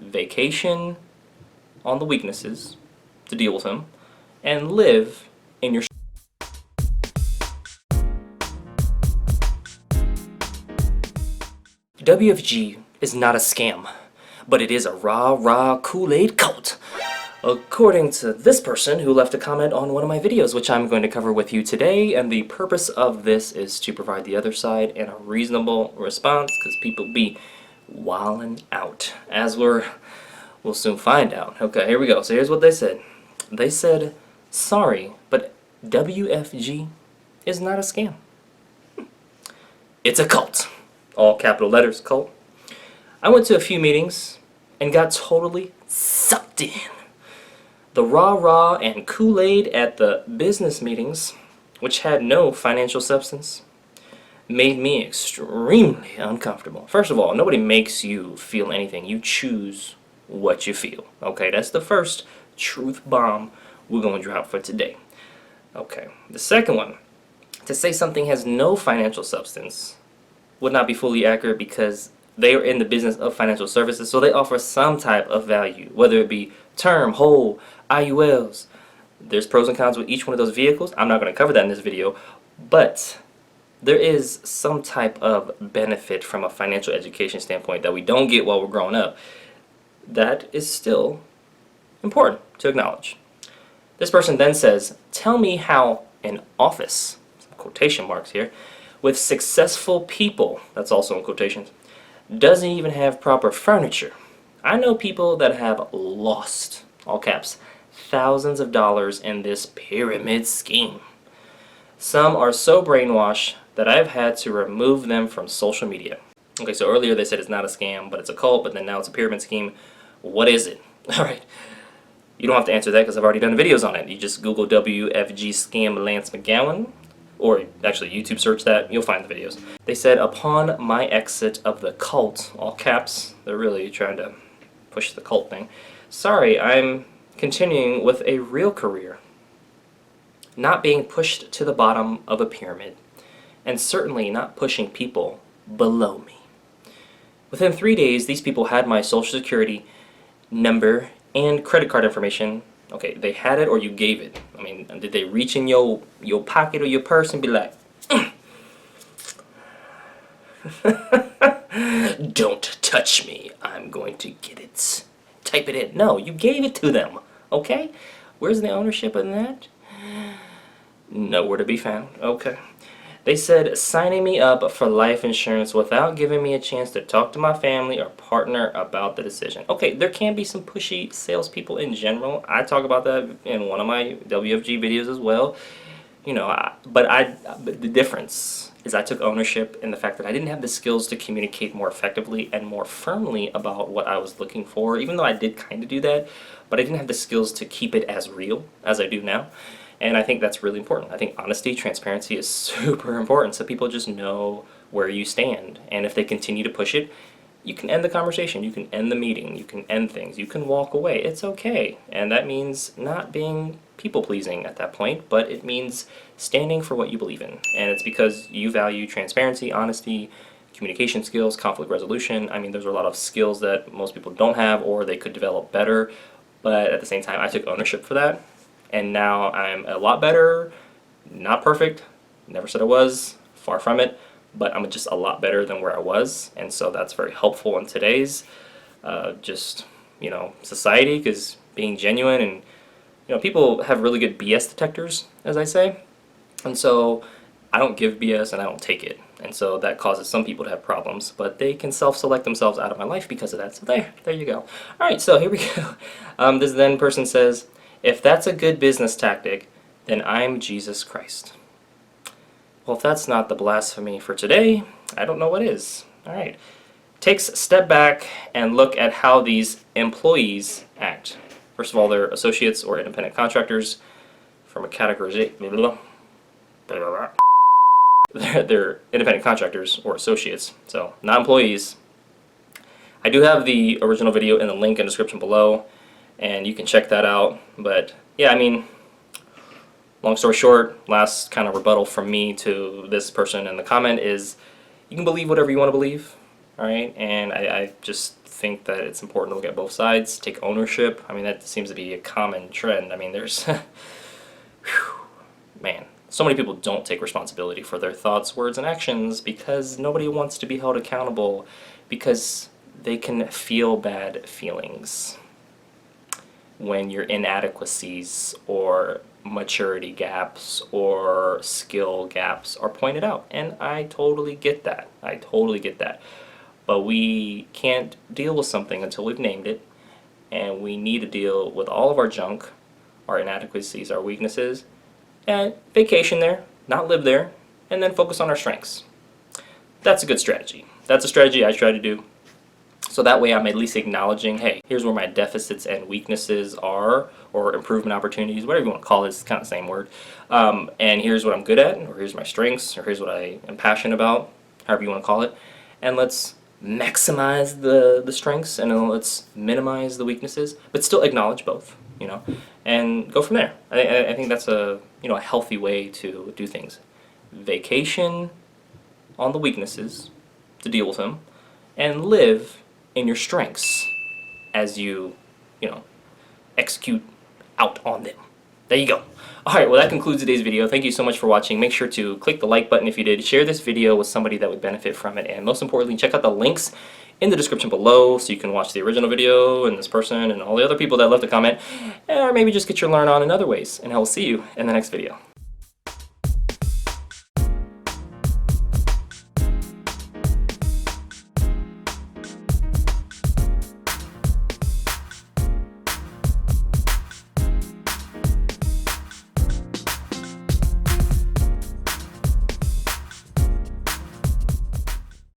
vacation on the weaknesses to deal with them, and live in your WFG is not a scam, but it is a Rah Rah Kool-Aid cult. According to this person who left a comment on one of my videos, which I'm going to cover with you today, and the purpose of this is to provide the other side and a reasonable response, because people be wildin' out, as we'll soon find out. Okay, here we go. So here's what they said. They said, sorry, but WFG is not a scam. It's a cult. All capital letters, cult. I went to a few meetings and got totally sucked in. The Rah Rah and Kool-Aid at the business meetings, which had no financial substance, made me extremely uncomfortable. First of all, nobody makes you feel anything. You choose what you feel. Okay, that's the first truth bomb we're going to drop for today. Okay, the second one, to say something has no financial substance would not be fully accurate, because they are in the business of financial services, so they offer some type of value, whether it be term, whole, IULs. There's pros and cons with each one of those vehicles. I'm not going to cover that in this video, but there is some type of benefit from a financial education standpoint that we don't get while we're growing up. That is still important to acknowledge. This person then says, tell me how an office, some quotation marks here, with successful people, that's also in quotations, doesn't even have proper furniture. I know people that have lost, all caps, thousands of dollars in this pyramid scheme. Some are so brainwashed that I've had to remove them from social media. Okay, so earlier they said it's not a scam, but it's a cult, but then now it's a pyramid scheme. What is it? Alright, you don't have to answer that because I've already done videos on it. You just Google WFG scam Lance McGowan, or actually YouTube search that, you'll find the videos. They said, upon my exit of the cult, all caps, they're really trying to push the cult thing. Sorry, I'm continuing with a real career, not being pushed to the bottom of a pyramid, and certainly not pushing people below me. Within 3 days, these people had my social security number and credit card information. Okay, they had it or you gave it. I mean, did they reach in your pocket or your purse and be like, don't touch me, I'm going to get it. Type it in. No, you gave it to them. Okay? Where's the ownership in that? Nowhere to be found. Okay. They said signing me up for life insurance without giving me a chance to talk to my family or partner about the decision. Okay, there can be some pushy salespeople in general. I talk about that in one of my WFG videos as well. You know, but the difference is I took ownership in the fact that I didn't have the skills to communicate more effectively and more firmly about what I was looking for, even though I did kind of do that, but I didn't have the skills to keep it as real as I do now. And I think that's really important. I think honesty, transparency is super important, so people just know where you stand. And if they continue to push it, you can end the conversation, you can end the meeting, you can end things, you can walk away. It's okay. And that means not being people-pleasing at that point, but it means standing for what you believe in. And it's because you value transparency, honesty, communication skills, conflict resolution. I mean, there's a lot of skills that most people don't have or they could develop better. But at the same time, I took ownership for that. And now I'm a lot better, not perfect, never said I was, far from it, but I'm just a lot better than where I was, and so that's very helpful in today's society, because being genuine and people have really good BS detectors, as I say, and so I don't give BS and I don't take it, and so that causes some people to have problems, but they can self-select themselves out of my life because of that. So there you go. All right, so here we go. This then person says, if that's a good business tactic, then I'm Jesus Christ. Well, if that's not the blasphemy for today, I don't know what is. All right. Takes a step back and look at how these employees act. First of all, they're associates or independent contractors from a categorization. They're independent contractors or associates, so not employees. I do have the original video in the link in the description below, and you can check that out. But yeah, I mean, long story short, last kind of rebuttal from me to this person in the comment is, you can believe whatever you want to believe, all right? And I just think that it's important to look at both sides, take ownership. I mean, that seems to be a common trend. I mean, there's, man, so many people don't take responsibility for their thoughts, words, and actions because nobody wants to be held accountable, because they can feel bad feelings when your inadequacies or maturity gaps or skill gaps are pointed out. And I totally get that. I totally get that. But we can't deal with something until we've named it, and we need to deal with all of our junk, our inadequacies, our weaknesses, and vacation there, not live there, and then focus on our strengths. That's a good strategy. That's a strategy I try to do. So that way I'm at least acknowledging, hey, here's where my deficits and weaknesses are, or improvement opportunities, whatever you want to call it, it's kind of the same word. And here's what I'm good at, or here's my strengths, or here's what I am passionate about, however you want to call it. And let's maximize the strengths, and then let's minimize the weaknesses, but still acknowledge both, you know, and go from there. I think that's a, you know, a healthy way to do things. Vacation on the weaknesses to deal with them, and live in your strengths as you know, execute out on them. There you go. Alright, well that concludes today's video. Thank you so much for watching. Make sure to click the like button if you did. Share this video with somebody that would benefit from it. And most importantly, check out the links in the description below so you can watch the original video and this person and all the other people that left a comment. Or maybe just get your learn on in other ways. And I will see you in the next video.